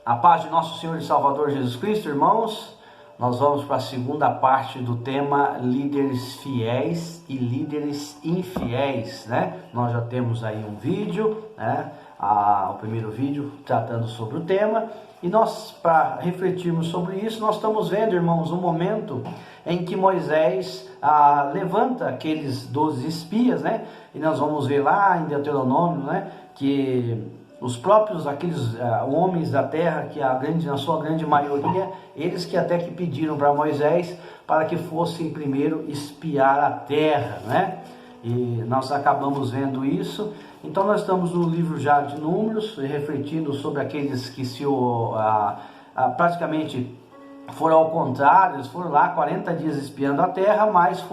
A paz de nosso Senhor e Salvador Jesus Cristo, irmãos. Nós vamos para a segunda parte do tema líderes fiéis e líderes infiéis, né? Nós já temos aí um vídeo, né? O primeiro vídeo tratando sobre o tema. E nós, para refletirmos sobre isso, nós estamos vendo, irmãos, um momento em que Moisés levanta aqueles 12 espias, né? E nós vamos ver lá em Deuteronômio, né? Que os próprios, aqueles homens da terra, que na sua grande maioria, eles que até que pediram para Moisés para que fossem primeiro espiar a terra, né? E nós acabamos vendo isso. Então nós estamos no livro já de Números, refletindo sobre aqueles que praticamente foram ao contrário. Eles foram lá 40 dias espiando a terra, mas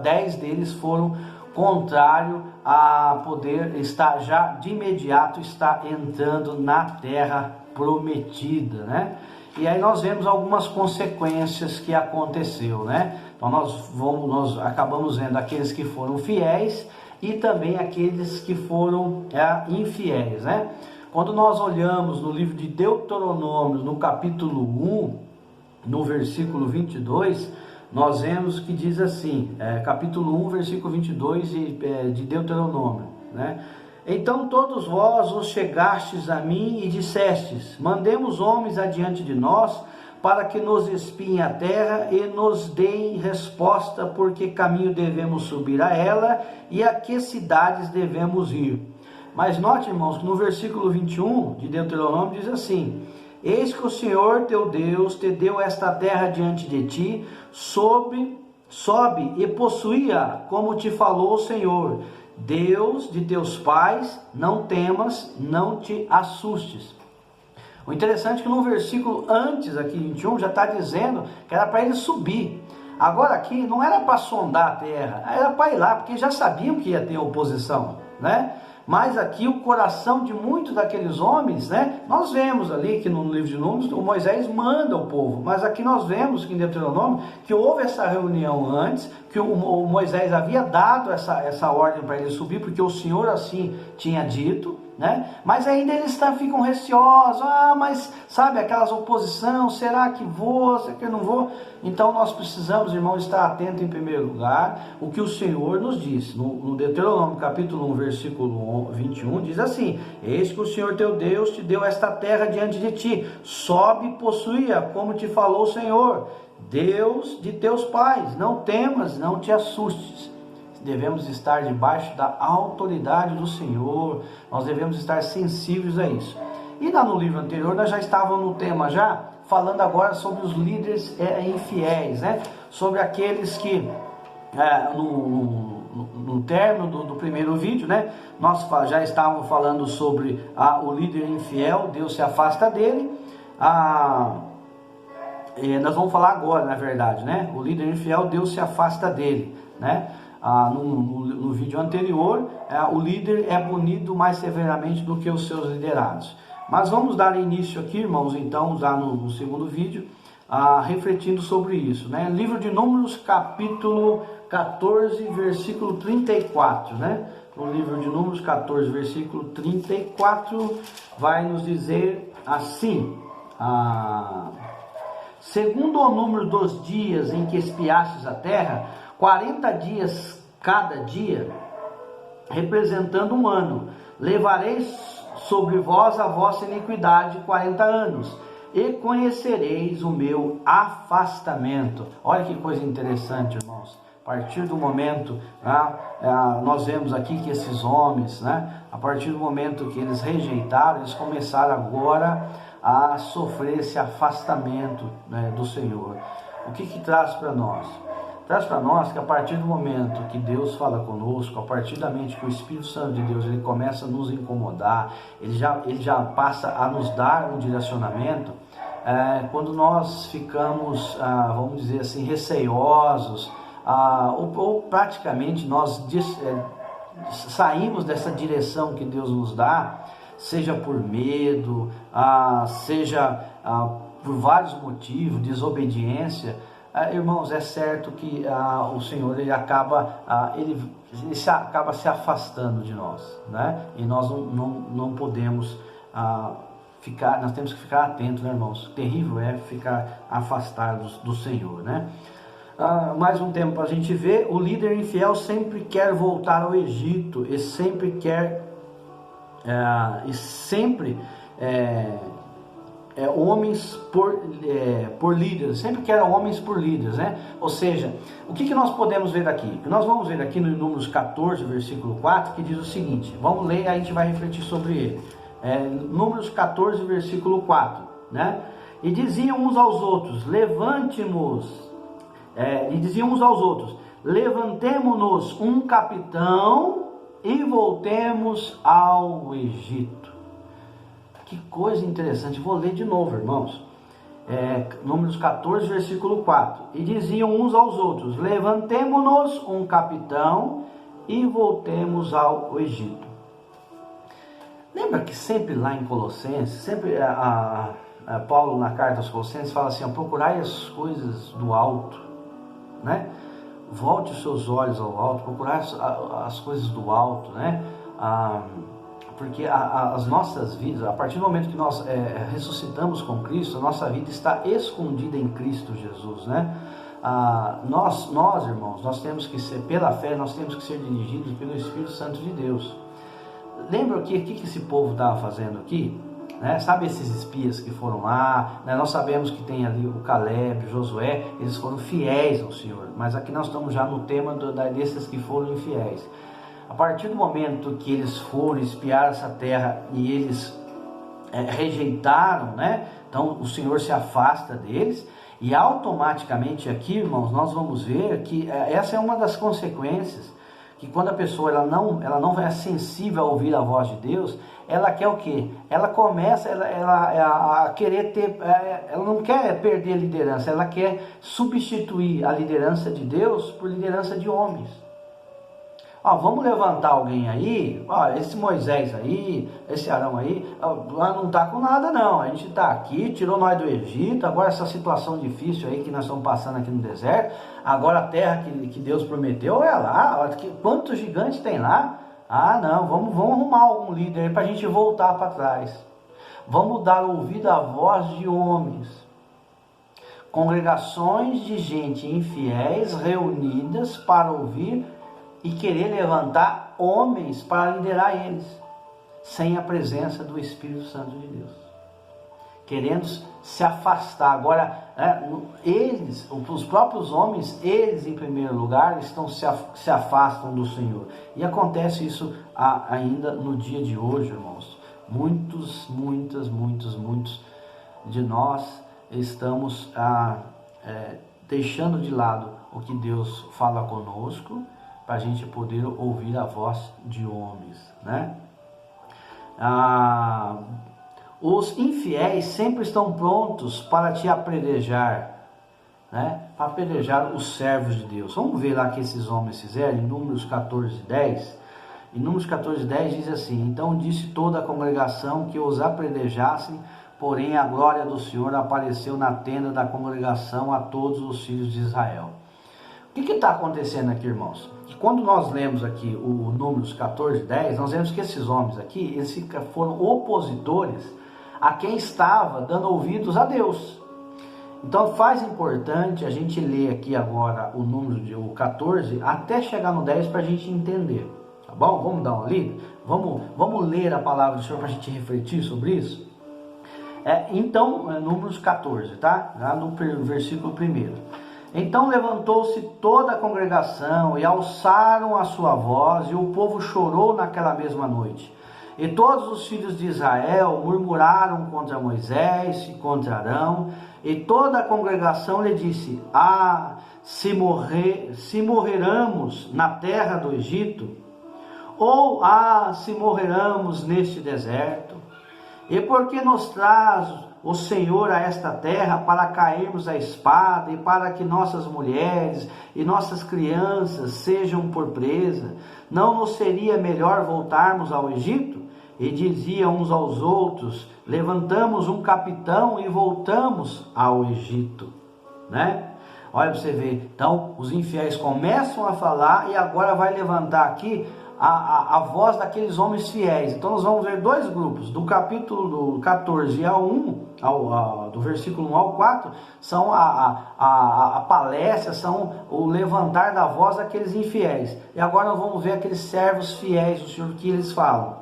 10 deles foram contrário a poder estar já de imediato entrando na terra prometida, né? E aí nós vemos algumas consequências que aconteceu, né? Então nós acabamos vendo aqueles que foram fiéis e também aqueles que foram infiéis, né? Quando nós olhamos no livro de Deuteronômio, no capítulo 1, no versículo 22, nós vemos que diz assim, capítulo 1, versículo 22 de Deuteronômio, né? Então todos vós os chegastes a mim e dissestes: mandemos homens adiante de nós, para que nos espiem a terra e nos deem resposta, porque caminho devemos subir a ela e a que cidades devemos ir. Mas note, irmãos, que no versículo 21 de Deuteronômio diz assim: eis que o Senhor teu Deus te deu esta terra diante de ti, sobe e possui-a, como te falou o Senhor, Deus de teus pais. Não temas, não te assustes. O interessante é que no versículo antes, aqui 21, já está dizendo que era para ele subir. Agora aqui não era para sondar a terra, era para ir lá, porque já sabiam que ia ter oposição, né? Mas aqui o coração de muitos daqueles homens, né? Nós vemos ali que no livro de Números o Moisés manda o povo, mas aqui nós vemos que em Deuteronômio que houve essa reunião antes, que o Moisés havia dado essa ordem para ele subir, porque o Senhor assim tinha dito, né? Mas ainda eles ficam receosos, mas sabe, aquelas oposição, será que vou, será que eu não vou? Então nós precisamos, irmão, estar atento em primeiro lugar o que o Senhor nos diz. No Deuteronômio capítulo 1, versículo 21, diz assim: eis que o Senhor teu Deus te deu esta terra diante de ti, sobe e possui-a, como te falou o Senhor, Deus de teus pais. Não temas, não te assustes. Devemos estar debaixo da autoridade do Senhor, nós devemos estar sensíveis a isso. E lá no livro anterior nós já estávamos no tema falando agora sobre os líderes infiéis, né? Sobre aqueles que no término do primeiro vídeo, né? Nós já estávamos falando sobre o líder infiel, Deus se afasta dele. Nós vamos falar agora, na verdade, né? O líder infiel, Deus se afasta dele, né? No vídeo anterior, o líder é punido mais severamente do que os seus liderados. Mas vamos dar início aqui, irmãos, então, já no segundo vídeo, refletindo sobre isso, né? Livro de Números, capítulo 14, versículo 34, né? No livro de Números 14, versículo 34, vai nos dizer assim: segundo o número dos dias em que espiastes a terra, 40 dias cada dia, representando um ano, levareis sobre vós a vossa iniquidade 40 anos, e conhecereis o meu afastamento. Olha que coisa interessante, irmãos. A partir do momento, nós vemos aqui que esses homens, né, a partir do momento que eles rejeitaram, eles começaram agora a sofrer esse afastamento, né, do Senhor. O que traz para nós? Traz para nós que a partir do momento que Deus fala conosco, a partir da mente que o Espírito Santo de Deus ele começa a nos incomodar, ele já passa a nos dar um direcionamento, quando nós ficamos, vamos dizer assim, receiosos, ou praticamente nós saímos dessa direção que Deus nos dá, seja por medo, seja por vários motivos, desobediência, irmãos, é certo que o Senhor ele acaba se afastando de nós, né? E nós não podemos nós temos que ficar atentos, né, irmãos? Terrível é ficar afastados do Senhor, né? Mais um tempo para a gente ver, o líder infiel sempre quer voltar ao Egito, e sempre quer, homens por líderes, sempre quer homens por líderes, né? Ou seja, o que nós podemos ver aqui? Nós vamos ver aqui no Números 14, versículo 4, que diz o seguinte, vamos ler, a gente vai refletir sobre ele. Números 14, versículo 4, né? E diziam uns aos outros, levantemo-nos um capitão e voltemos ao Egito. Que coisa interessante, vou ler de novo, irmãos. Números 14, versículo 4. E diziam uns aos outros, levantemo-nos um capitão e voltemos ao Egito. Lembra que sempre lá em Colossenses, sempre Paulo na carta aos Colossenses fala assim, procurai as coisas do alto, né? Volte os seus olhos ao alto, procurai as coisas do alto, né? Porque as nossas vidas, a partir do momento que nós ressuscitamos com Cristo, a nossa vida está escondida em Cristo Jesus, né? Nós irmãos, nós temos que ser, pela fé, nós temos que ser dirigidos pelo Espírito Santo de Deus. Lembra o que esse povo estava fazendo aqui? Né? Sabe esses espias que foram lá, né? Nós sabemos que tem ali o Caleb, o Josué, eles foram fiéis ao Senhor, mas aqui nós estamos já no tema desses que foram infiéis. A partir do momento que eles foram espiar essa terra e eles rejeitaram, né? Então o Senhor se afasta deles, e automaticamente aqui, irmãos, nós vamos ver que essa é uma das consequências, que quando a pessoa ela não é sensível a ouvir a voz de Deus, ela quer o quê? Ela começa a querer ela não quer perder a liderança, ela quer substituir a liderança de Deus por liderança de homens. Vamos levantar alguém aí, esse Moisés aí, esse Arão aí, não está com nada não, a gente está aqui, tirou nós do Egito, agora essa situação difícil aí que nós estamos passando aqui no deserto, agora a terra que Deus prometeu é lá, quantos gigantes tem lá? Não, vamos arrumar algum líder aí para a gente voltar para trás, vamos dar ouvido à voz de homens, congregações de gente infiéis reunidas para ouvir e querer levantar homens para liderar eles, sem a presença do Espírito Santo de Deus, querendo se afastar. Agora, os próprios homens, eles em primeiro lugar, se afastam do Senhor, e acontece isso ainda no dia de hoje, irmãos. Muitos de nós estamos deixando de lado o que Deus fala conosco, para a gente poder ouvir a voz de homens, né? Os infiéis sempre estão prontos para te apedrejar, né? Para apedrejar os servos de Deus. Vamos ver lá o que esses homens fizeram em Números 14, 10. Em Números 14, 10 diz assim: então disse toda a congregação que os apedrejassem, porém a glória do Senhor apareceu na tenda da congregação a todos os filhos de Israel. O que está acontecendo aqui, irmãos? Que quando nós lemos aqui o Números 14, 10, nós vemos que esses homens aqui, eles foram opositores a quem estava dando ouvidos a Deus. Então faz importante a gente ler aqui agora o número o 14 até chegar no 10 para a gente entender, tá bom? Vamos dar uma lida? Vamos ler a palavra do Senhor para a gente refletir sobre isso? Então, Números 14, tá? Lá no versículo 1. Então levantou-se toda a congregação e alçaram a sua voz, e o povo chorou naquela mesma noite. E todos os filhos de Israel murmuraram contra Moisés e contra Arão, e toda a congregação lhe disse: se morreramos na terra do Egito, ou se morreramos neste deserto, e por que nos traz o Senhor a esta terra para cairmos à espada, e para que nossas mulheres e nossas crianças sejam por presa? Não nos seria melhor voltarmos ao Egito? E diziam uns aos outros: levantamos um capitão e voltamos ao Egito, né? Olha para você ver, então os infiéis começam a falar, e agora vai levantar aqui a voz daqueles homens fiéis. Então nós vamos ver dois grupos, do capítulo 14 ao 1, do versículo 1 ao 4, são a palestra, são o levantar da voz daqueles infiéis. E agora nós vamos ver aqueles servos fiéis do Senhor, que eles falam.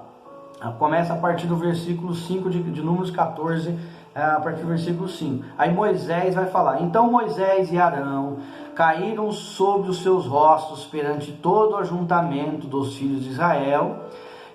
Começa a partir do versículo 5 de Números 14, a partir do versículo 5. Aí Moisés vai falar: então Moisés e Arão caíram sobre os seus rostos perante todo o ajuntamento dos filhos de Israel,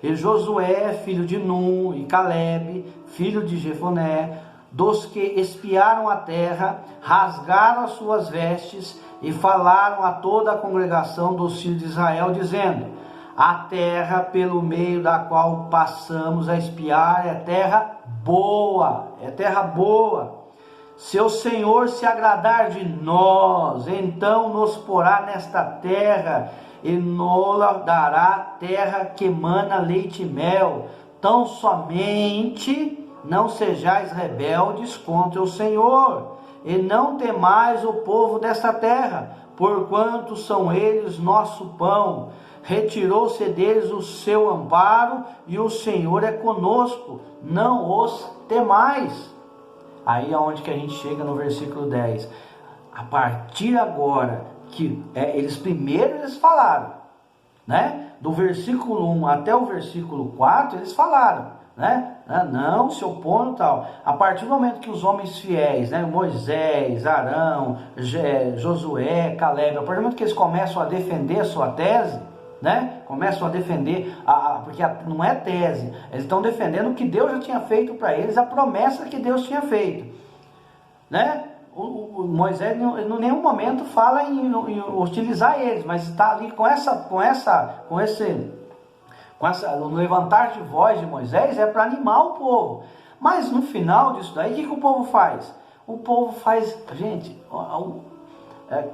e Josué, filho de Num, e Calebe, filho de Jefoné, dos que espiaram a terra, rasgaram as suas vestes e falaram a toda a congregação dos filhos de Israel, dizendo: a terra pelo meio da qual passamos a espiar é terra boa, é terra boa. Se o Senhor se agradar de nós, então nos porá nesta terra e nola dará terra que emana leite e mel. Tão somente não sejais rebeldes contra o Senhor, e não temais o povo desta terra, porquanto são eles nosso pão. Retirou-se deles o seu amparo, e o Senhor é conosco, não os temais. Aí é onde que a gente chega no versículo 10. A partir agora, que eles falaram, né? Do versículo 1 até o versículo 4, eles falaram, né? Não se opondo e tal. A partir do momento que os homens fiéis, né? Moisés, Arão, Josué, Calebe, a partir do momento que eles começam a defender a sua tese, né? Começam a defender, porque não é tese, eles estão defendendo o que Deus já tinha feito para eles, a promessa que Deus tinha feito, né? O Moisés em nenhum momento fala em utilizar eles, mas está ali no levantar de voz de Moisés é para animar o povo. Mas no final disso daí, o que o povo faz? O povo faz, gente,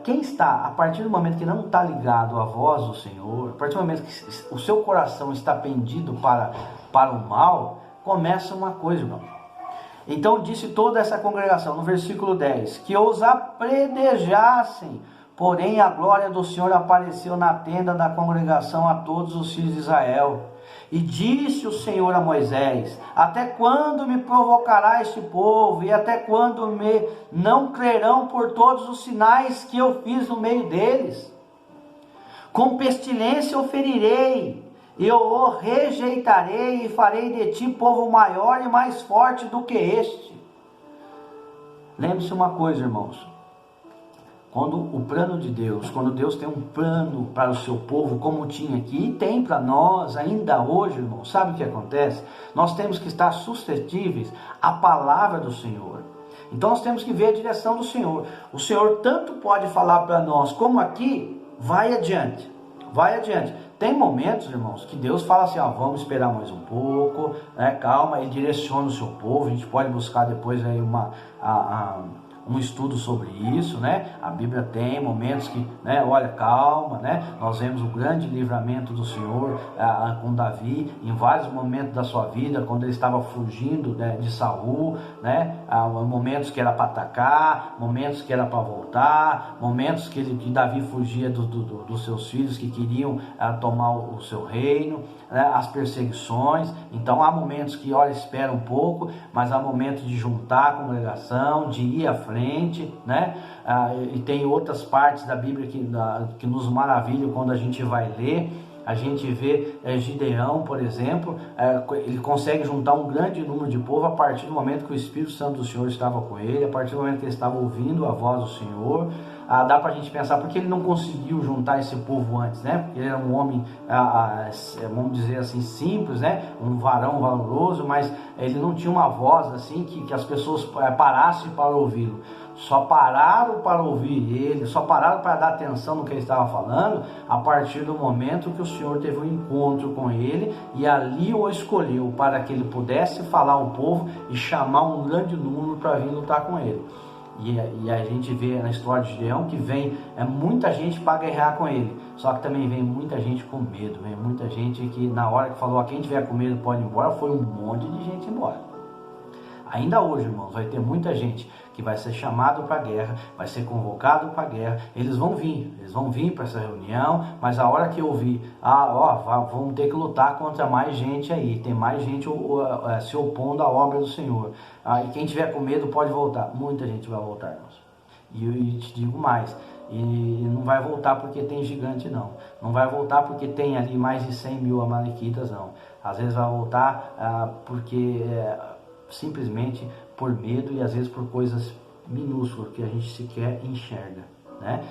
quem está, a partir do momento que não está ligado à voz do Senhor, a partir do momento que o seu coração está pendido para o mal, começa uma coisa, irmão. Então disse toda essa congregação, no versículo 10, que os apredejassem, porém a glória do Senhor apareceu na tenda da congregação a todos os filhos de Israel. E disse o Senhor a Moisés: até quando me provocará este povo, e até quando me não crerão por todos os sinais que eu fiz no meio deles? Com pestilência o ferirei, eu o rejeitarei, e farei de ti povo maior e mais forte do que este. Lembre-se uma coisa, irmãos. Quando o plano de Deus, quando Deus tem um plano para o seu povo, como tinha aqui, e tem para nós ainda hoje, irmão, sabe o que acontece? Nós temos que estar suscetíveis à palavra do Senhor. Então nós temos que ver a direção do Senhor. O Senhor tanto pode falar para nós, como aqui, vai adiante, vai adiante. Tem momentos, irmãos, que Deus fala assim, vamos esperar mais um pouco, né, calma, Ele direciona o seu povo. A gente pode buscar depois aí um estudo sobre isso, né? A Bíblia tem momentos que, né, olha, calma, né? Nós vemos o grande livramento do Senhor com Davi em vários momentos da sua vida, quando ele estava fugindo, né, de Saul, né? Momentos que era para atacar, momentos que era para voltar, momentos que Davi fugia dos seus filhos que queriam tomar o seu reino, né? As perseguições. Então há momentos que, olha, espera um pouco, mas há momentos de juntar a congregação, de ir à frente, né? E tem outras partes da Bíblia que nos maravilham quando a gente vai ler. A gente vê Gideão, por exemplo, ele consegue juntar um grande número de povo a partir do momento que o Espírito Santo do Senhor estava com ele, a partir do momento que ele estava ouvindo a voz do Senhor. Dá para a gente pensar, porque ele não conseguiu juntar esse povo antes, né? Porque ele era um homem, vamos dizer assim, simples, né? Um varão valoroso, mas ele não tinha uma voz assim que as pessoas parassem para ouvi-lo. Só pararam para ouvir ele, só pararam para dar atenção no que ele estava falando a partir do momento que o Senhor teve um encontro com ele e ali o escolheu para que ele pudesse falar ao povo e chamar um grande número para vir lutar com ele. E a gente vê na história de Gideão que vem muita gente para guerrear com ele, só que também vem muita gente com medo, vem muita gente que na hora que falou, quem tiver com medo pode ir embora, foi um monte de gente embora. Ainda hoje, irmãos, vai ter muita gente que vai ser chamado para a guerra, vai ser convocado para a guerra. Eles vão vir para essa reunião, mas a hora que eu ouvir, vamos ter que lutar contra mais gente aí, tem mais gente se opondo à obra do Senhor. E quem tiver com medo pode voltar. Muita gente vai voltar, irmãos. E eu te digo mais, e não vai voltar porque tem gigante, não. Não vai voltar porque tem ali mais de 100 mil amalequitas, não. Às vezes vai voltar porque simplesmente por medo e às vezes por coisas minúsculas que a gente sequer enxerga, né?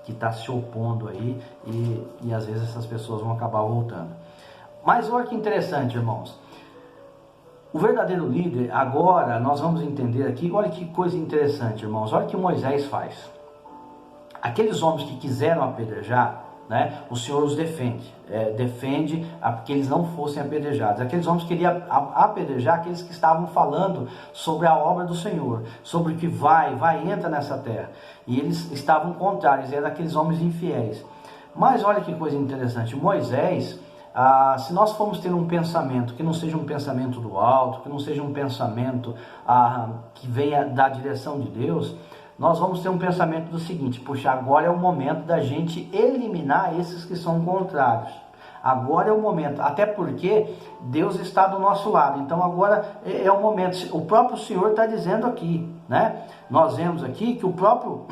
Que está se opondo aí e às vezes essas pessoas vão acabar voltando. Mas olha que interessante, irmãos. O verdadeiro líder, agora nós vamos entender aqui, olha que coisa interessante, irmãos. Olha o que Moisés faz. Aqueles homens que quiseram apedrejar, né, o Senhor os defende que eles não fossem apedrejados. Aqueles homens queriam apedrejar aqueles que estavam falando sobre a obra do Senhor, sobre o que entra nessa terra. E eles estavam contrários, eram aqueles homens infiéis. Mas olha que coisa interessante, Moisés, se nós formos ter um pensamento que não seja um pensamento do alto, que não seja um pensamento que venha da direção de Deus, nós vamos ter um pensamento do seguinte: puxa, agora é o momento da gente eliminar esses que são contrários. Agora é o momento, até porque Deus está do nosso lado. Então agora é o momento. O próprio Senhor está dizendo aqui, né? Nós vemos aqui que o próprio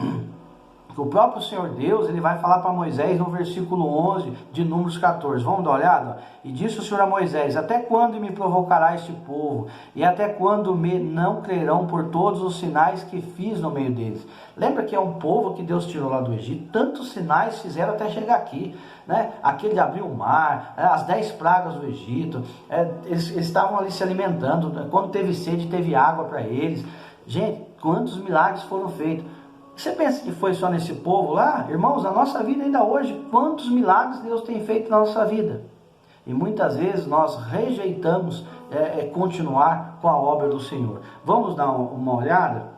Senhor Deus, ele vai falar para Moisés no versículo 11 de Números 14. Vamos dar uma olhada? E disse o Senhor a Moisés: até quando me provocará este povo? E até quando me não crerão por todos os sinais que fiz no meio deles? Lembra que é um povo que Deus tirou lá do Egito? Tantos sinais fizeram até chegar aqui, né? Aquele de abrir o mar, as 10 pragas do Egito, eles estavam ali se alimentando. Quando teve sede, teve água para eles. Gente, quantos milagres foram feitos? Você pensa que foi só nesse povo lá? Irmãos, na nossa vida ainda hoje, quantos milagres Deus tem feito na nossa vida? E muitas vezes nós rejeitamos continuar com a obra do Senhor. Vamos dar uma olhada?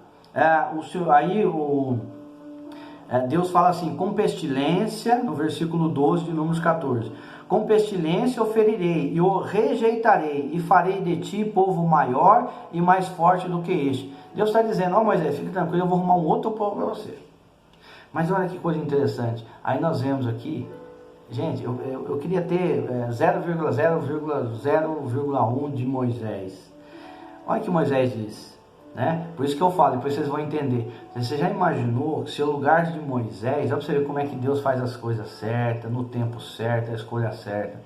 Deus fala assim: com pestilência, no versículo 12 de Números 14. Com pestilência o ferirei e o rejeitarei e farei de ti povo maior e mais forte do que este. Deus está dizendo: Moisés, fique tranquilo, eu vou arrumar um outro povo para você. Mas olha que coisa interessante. Aí nós vemos aqui, gente, eu queria ter 0,0,0,1 de Moisés. Olha o que Moisés diz, né? Por isso que eu falo, depois vocês vão entender. Você já imaginou que se o lugar de Moisés, olha para você ver como é que Deus faz as coisas certas, no tempo certo, a escolha certa.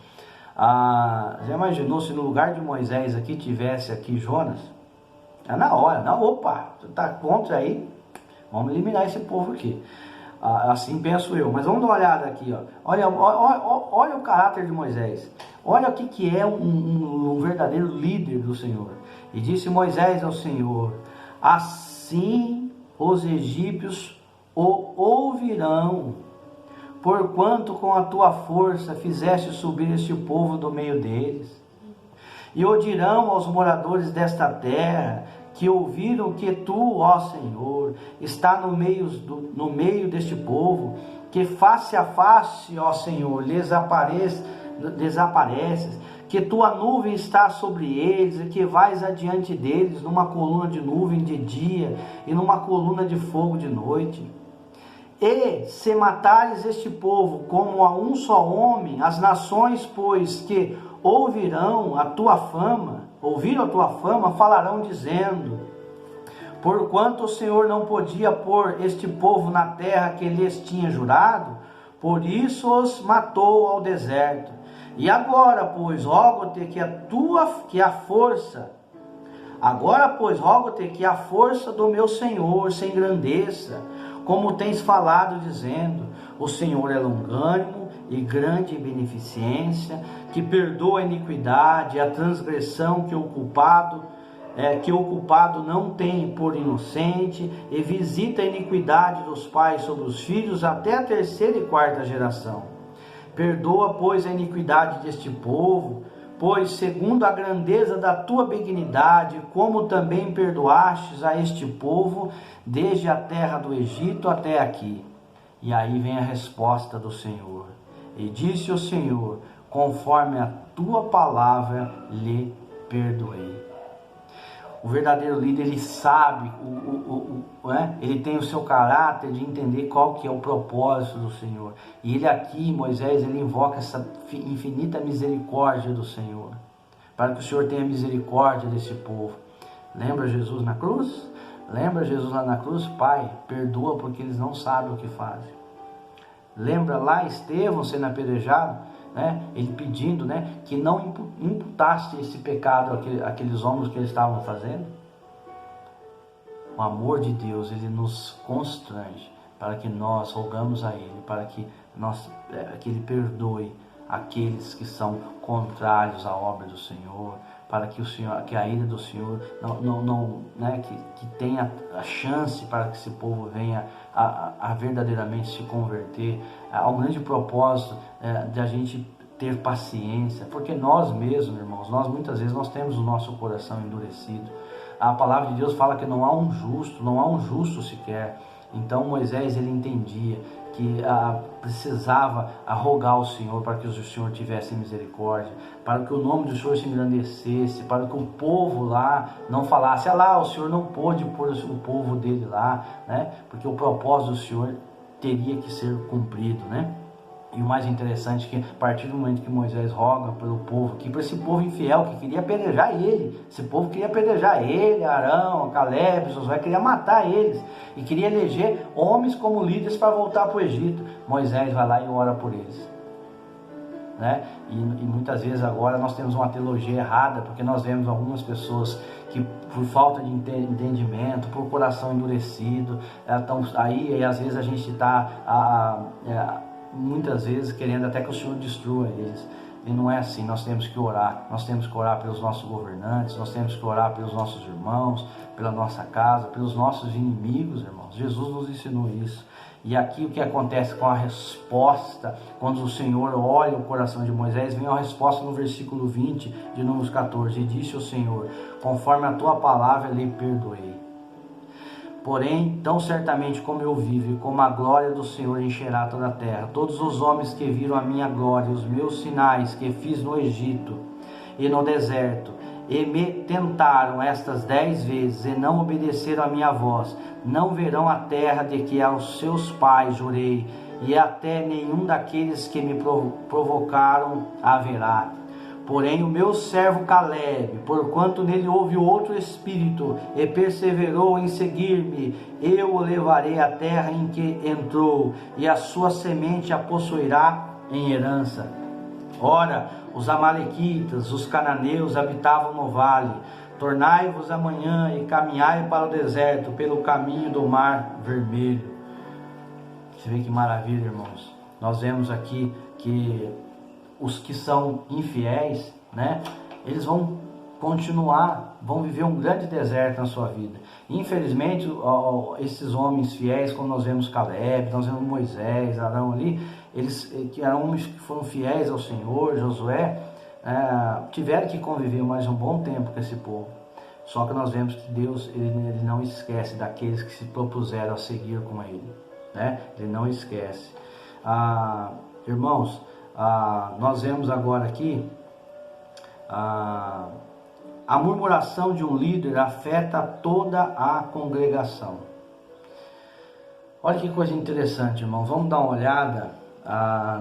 Já imaginou se no lugar de Moisés aqui tivesse aqui Jonas? Na hora, opa, tu tá contra aí? Vamos eliminar esse povo aqui. Assim penso eu. Mas vamos dar uma olhada aqui, ó. Olha o caráter de Moisés. Olha o que é um verdadeiro líder do Senhor. E disse Moisés ao Senhor: assim os egípcios o ouvirão, porquanto com a tua força fizeste subir este povo do meio deles. E o dirão aos moradores desta terra, que ouviram que tu, ó Senhor, está no meio deste povo, que face a face, ó Senhor, lhes desapareces, que tua nuvem está sobre eles, e que vais adiante deles numa coluna de nuvem de dia, e numa coluna de fogo de noite. E se matares este povo como a um só homem, as nações, pois, que ouviram a tua fama, falarão dizendo: porquanto o Senhor não podia pôr este povo na terra que lhes tinha jurado, por isso os matou ao deserto. E agora, pois, rogo-te que a força do meu Senhor se engrandeça, como tens falado, dizendo: o Senhor é longânimo e grande em beneficência, que perdoa a iniquidade e a transgressão que o culpado não tem por inocente, e visita a iniquidade dos pais sobre os filhos até a 3ª e 4ª geração. Perdoa, pois, a iniquidade deste povo, pois segundo a grandeza da tua benignidade, como também perdoastes a este povo, desde a terra do Egito até aqui. E aí vem a resposta do Senhor. E disse o Senhor: conforme a tua palavra lhe perdoei. O verdadeiro líder, ele sabe, né? Ele tem o seu caráter de entender qual que é o propósito do Senhor. E ele aqui, Moisés, ele invoca essa infinita misericórdia do Senhor, para que o Senhor tenha misericórdia desse povo. Lembra Jesus na cruz? Lembra Jesus lá na cruz? Pai, perdoa porque eles não sabem o que fazem. Lembra lá Estevão sendo apedrejado, né? Ele pedindo, né, que não imputasse esse pecado àqueles homens que eles estavam fazendo. O amor de Deus, ele nos constrange para que nós rogamos a Ele, para que Ele perdoe aqueles que são contrários à obra do Senhor, para que a ira do Senhor que tenha a chance para que esse povo venha a verdadeiramente se converter. Há um grande propósito de a gente ter paciência, porque nós mesmos, irmãos, muitas vezes nós temos o nosso coração endurecido. A palavra de Deus fala que não há um justo sequer. Então Moisés, ele entendia que precisava rogar ao Senhor para que o Senhor tivesse misericórdia, para que o nome do Senhor se engrandecesse, para que o povo lá não falasse, o Senhor não pôde pôr o povo dele lá, né? Porque o propósito do Senhor teria que ser cumprido, né? E o mais interessante é que a partir do momento que Moisés roga pelo povo, que para esse povo infiel que queria apedrejar ele, esse povo queria apedrejar ele, Arão, Caleb, Josué, queria matar eles e queria eleger homens como líderes para voltar para o Egito. Moisés vai lá e ora por eles, né? E muitas vezes agora nós temos uma teologia errada, porque nós vemos algumas pessoas que por falta de entendimento, por coração endurecido, estão aí e às vezes a gente está muitas vezes querendo até que o Senhor destrua eles. E não é assim. Nós temos que orar pelos nossos governantes, nós temos que orar pelos nossos irmãos, pela nossa casa, pelos nossos inimigos, irmãos. Jesus nos ensinou isso. E aqui o que acontece com a resposta, quando o Senhor olha o coração de Moisés, vem a resposta no versículo 20 de Números 14, e disse o Senhor, conforme a tua palavra lhe perdoei. Porém, tão certamente como eu vivo e como a glória do Senhor encherá toda a terra, todos os homens que viram a minha glória, os meus sinais que fiz no Egito e no deserto, e me tentaram estas 10 vezes e não obedeceram a minha voz, não verão a terra de que aos seus pais jurei, e até nenhum daqueles que me provocaram haverá. Porém o meu servo Caleb, porquanto nele houve outro espírito, e perseverou em seguir-me, eu o levarei à terra em que entrou, e a sua semente a possuirá em herança. Ora, os amalequitas, os cananeus habitavam no vale. Tornai-vos amanhã e caminhai para o deserto, pelo caminho do mar vermelho. Você vê que maravilha, irmãos. Nós vemos aqui que os que são infiéis, né, eles vão continuar, vão viver um grande deserto na sua vida. Infelizmente, esses homens fiéis, como nós vemos Caleb, nós vemos Moisés, Arão ali, eles que eram homens que foram fiéis ao Senhor, Josué, tiveram que conviver mais um bom tempo com esse povo. Só que nós vemos que Deus, ele não esquece daqueles que se propuseram a seguir com ele, né? Ele não esquece. Irmãos, nós vemos agora aqui a murmuração de um líder afeta toda a congregação. Olha que coisa interessante, irmão. Vamos dar uma olhada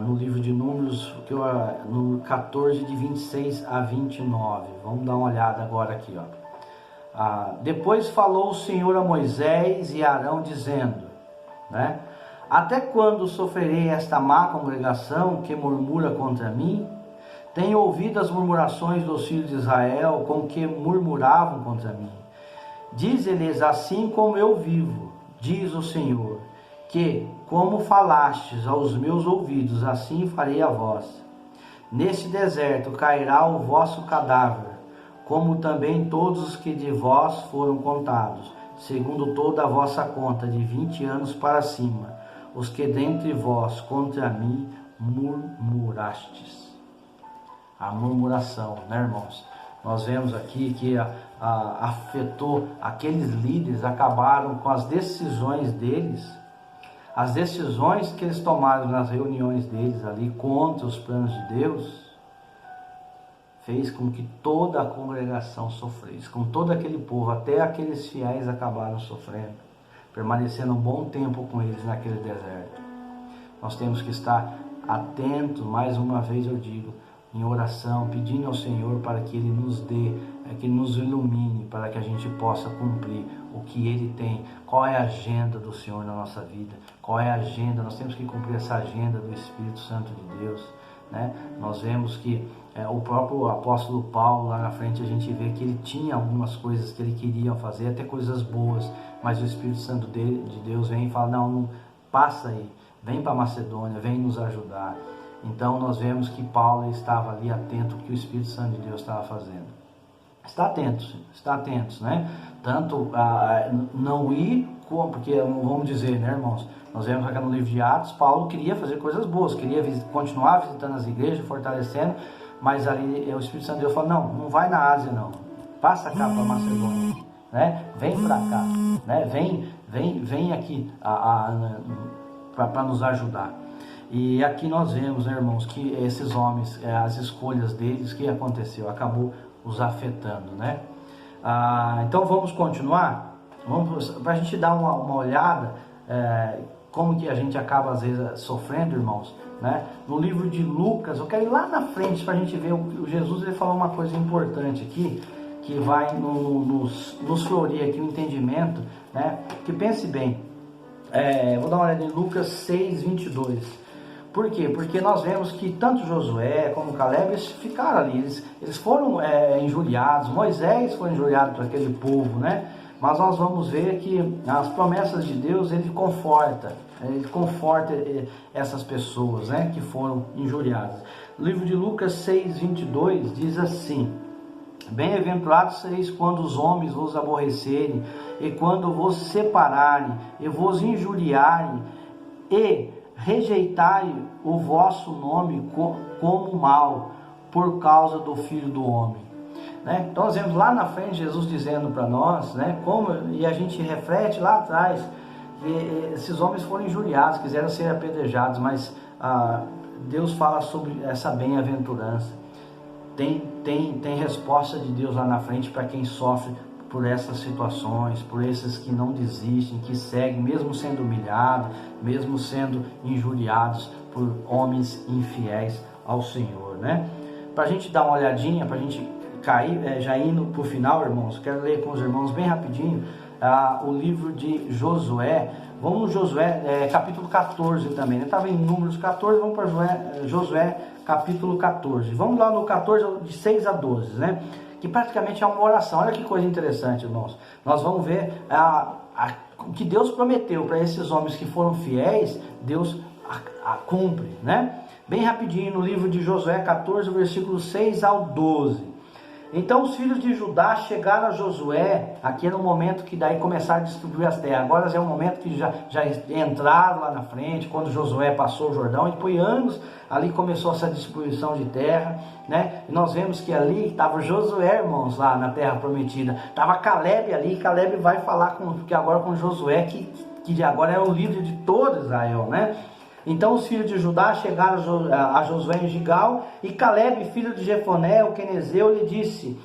no livro de Números, no 14, de 26 a 29. Vamos dar uma olhada agora aqui, ó. Depois falou o Senhor a Moisés e a Arão, dizendo, né? Até quando sofrerei esta má congregação que murmura contra mim? Tenho ouvido as murmurações dos filhos de Israel, com que murmuravam contra mim. Dize-lhes, assim como eu vivo, diz o Senhor, que, como falastes aos meus ouvidos, assim farei a vós. Neste deserto cairá o vosso cadáver, como também todos os que de vós foram contados, segundo toda a vossa conta, de 20 anos para cima, os que dentre vós contra mim murmurastes. A murmuração, né, irmãos? Nós vemos aqui que afetou aqueles líderes, acabaram com as decisões deles, as decisões que eles tomaram nas reuniões deles ali contra os planos de Deus, fez com que toda a congregação sofresse, com todo aquele povo, até aqueles fiéis acabaram sofrendo, permanecendo um bom tempo com eles naquele deserto. Nós temos que estar atentos, mais uma vez eu digo, em oração, pedindo ao Senhor para que Ele nos dê, que Ele nos ilumine, para que a gente possa cumprir o que Ele tem. Qual é a agenda do Senhor na nossa vida? Qual é a agenda? Nós temos que cumprir essa agenda do Espírito Santo de Deus, né? Nós vemos que o próprio apóstolo Paulo, lá na frente, a gente vê que ele tinha algumas coisas que ele queria fazer, até coisas boas, mas o Espírito Santo de Deus vem e fala, não, passa aí, vem para Macedônia, vem nos ajudar. Então nós vemos que Paulo estava ali atento ao que o Espírito Santo de Deus estava fazendo. Está atentos, né? Tanto a não ir, porque vamos dizer, né, irmãos? Nós vemos aqui no livro de Atos, Paulo queria fazer coisas boas, queria continuar visitando as igrejas, fortalecendo, mas ali o Espírito Santo de Deus falou, não vai na Ásia não, passa cá para Macedônia, né? Vem para cá, né? Vem aqui para nos ajudar. E aqui nós vemos, né, irmãos, que esses homens, as escolhas deles, o que aconteceu? Acabou os afetando, né? Então vamos continuar? Para a gente dar uma olhada, como que a gente acaba às vezes sofrendo, irmãos, né? No livro de Lucas, eu quero ir lá na frente para a gente ver, o Jesus ele falou uma coisa importante aqui, que vai nos florir aqui o entendimento, né? Que pense bem, vou dar uma olhada em Lucas 6, 22. Por quê? Porque nós vemos que tanto Josué como Caleb, eles ficaram ali, eles foram injuriados, Moisés foi injuriado por aquele povo, né? Mas nós vamos ver que as promessas de Deus, ele conforta essas pessoas, né, que foram injuriadas. O livro de Lucas 6, 22 diz assim, bem-aventurados sereis quando os homens vos aborrecerem, e quando vos separarem, e vos injuriarem, e rejeitarem o vosso nome como mal, por causa do Filho do Homem. Né? Então nós vemos lá na frente Jesus dizendo para nós, né, e a gente reflete lá atrás, que esses homens foram injuriados, quiseram ser apedrejados, mas Deus fala sobre essa bem-aventurança. Tem resposta de Deus lá na frente para quem sofre por essas situações, por esses que não desistem, que seguem, mesmo sendo humilhados, mesmo sendo injuriados por homens infiéis ao Senhor, né? Para a gente dar uma olhadinha, para a gente cair, já indo para o final, irmãos, quero ler com os irmãos bem rapidinho o livro de Josué. Vamos no Josué, capítulo 14 também, né? Estava em Números 14, vamos para Josué capítulo 14. Vamos lá no 14, de 6 a 12, né? Que praticamente é uma oração. Olha que coisa interessante, irmãos. Nós vamos ver o que Deus prometeu para esses homens que foram fiéis, Deus cumpre, né? Bem rapidinho, no livro de Josué 14, versículos 6 ao 12. Então os filhos de Judá chegaram a Josué, aqui no momento que daí começaram a distribuir as terras. Agora é o momento que já entraram lá na frente, quando Josué passou o Jordão, e depois anos ali começou essa distribuição de terra, né? E nós vemos que ali estava Josué, irmãos, lá na terra prometida. Estava Caleb ali, e Caleb vai falar agora com Josué, que agora é o líder de todo Israel, né? Então os filhos de Judá chegaram a Josué em Gigal, e Caleb, filho de Jefoné, o quenezeu, lhe disse: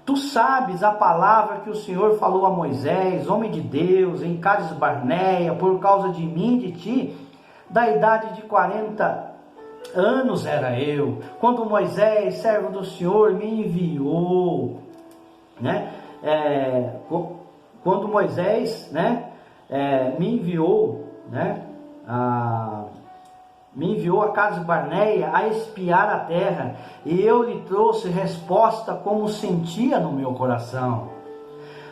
Tu sabes a palavra que o Senhor falou a Moisés, homem de Deus, em Cades Barneia, por causa de mim e de ti? Da idade de 40 anos era eu, quando Moisés, servo do Senhor, me enviou, né? Quando Moisés, né, me enviou, né, me enviou a Cades Barneia a espiar a terra, e eu lhe trouxe resposta como sentia no meu coração.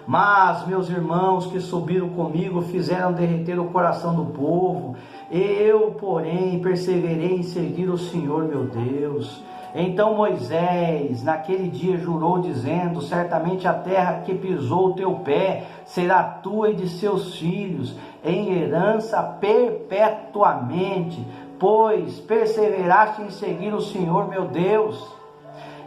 Mas meus irmãos que subiram comigo fizeram derreter o coração do povo. Eu, porém, perseverei em seguir o Senhor meu Deus. Então Moisés naquele dia jurou, dizendo: certamente a terra que pisou o teu pé será tua e de seus filhos em herança perpetuamente, pois perseveraste em seguir o Senhor meu Deus.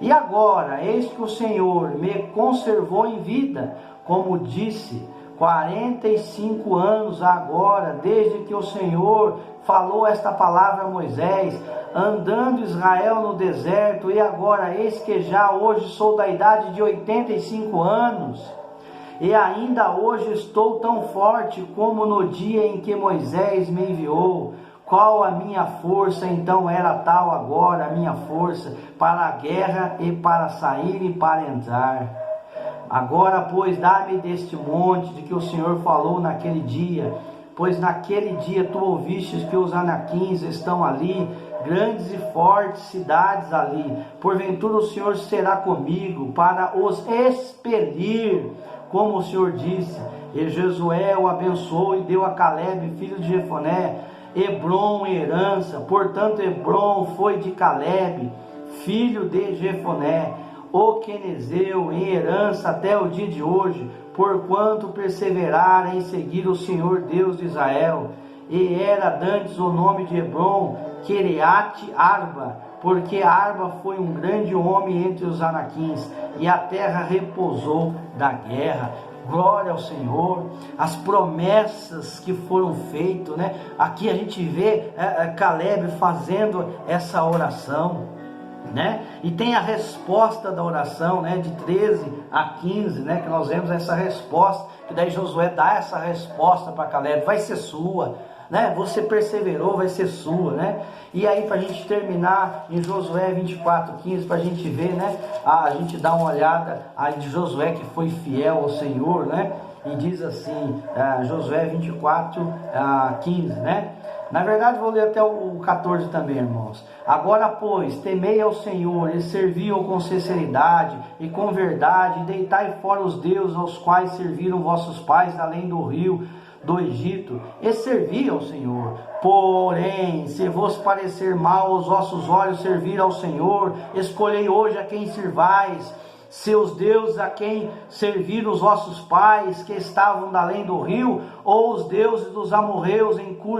E agora, eis que o Senhor me conservou em vida, como disse, 45 anos agora, desde que o Senhor falou esta palavra a Moisés, andando Israel no deserto, e agora eis que já hoje sou da idade de 85 anos, e ainda hoje estou tão forte como no dia em que Moisés me enviou. Qual a minha força? Então era tal agora a minha força para a guerra e para sair e para entrar. Agora, pois, dá-me deste monte de que o Senhor falou naquele dia, pois naquele dia tu ouvistes que os anaquins estão ali, grandes e fortes cidades ali. Porventura o Senhor será comigo para os expelir, como o Senhor disse. E Josué o abençoou e deu a Calebe, filho de Jefoné, Hebrom em herança. Portanto, Hebrom foi de Calebe, filho de Jefoné, o quenezeu, em herança até o dia de hoje, porquanto perseverara em seguir o Senhor Deus de Israel. E era dantes o nome de Hebrom, Queriate Arba, porque Arba foi um grande homem entre os anaquins, e a terra repousou da guerra. Glória ao Senhor, as promessas que foram feitas, né? Aqui a gente vê Calebe fazendo essa oração, né? E tem a resposta da oração, né? De 13 a 15, né? Que nós vemos essa resposta, que daí Josué dá essa resposta para Calebe, vai ser sua, né? Você perseverou, vai ser sua, né? E aí, para a gente terminar em Josué 24:15, para a gente ver, né? A gente dá uma olhada aí de Josué, que foi fiel ao Senhor, né? E diz assim, Josué 24:15, né? Na verdade, vou ler até o 14 também, irmãos. Agora, pois, temei ao Senhor, e servi-o com sinceridade e com verdade, e deitai fora os deuses aos quais serviram vossos pais além do rio do Egito, e servi ao Senhor. Porém, se vos parecer mal aos vossos olhos servir ao Senhor, escolhei hoje a quem servais, seus deuses a quem serviram os vossos pais, que estavam além do rio, ou os deuses dos amorreus em cujo